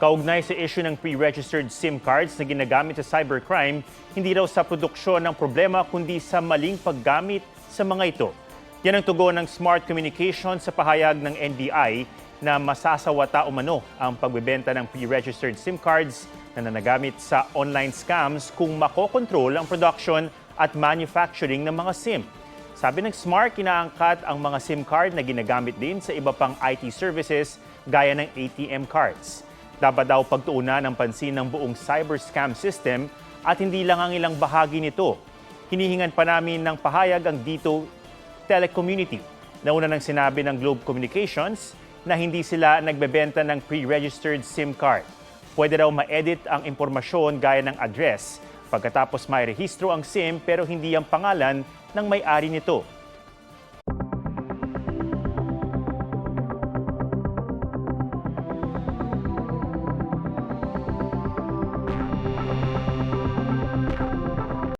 Kaugnay sa issue ng pre-registered SIM cards na ginagamit sa cybercrime, hindi raw sa produksyon ng problema kundi sa maling paggamit sa mga ito. Yan ang tugon ng Smart Communication sa pahayag ng NBI na masasawata umano ang pagbebenta ng pre-registered SIM cards na nanagamit sa online scams kung makokontrol ang production at manufacturing ng mga SIM. Sabi ng Smart, inaangkat ang mga SIM card na ginagamit din sa iba pang IT services gaya ng ATM cards. Dapat daw pagtuunan ng pansin ng buong cyber scam system at hindi lang ang ilang bahagi nito. Hinihingan pa namin ng pahayag ang Dito Telecommunity. Nauna nang sinabi ng Globe Communications na hindi sila nagbebenta ng pre-registered SIM card. Pwede raw ma-edit ang impormasyon gaya ng address pagkatapos may rehistro ang SIM pero hindi ang pangalan ng may-ari nito.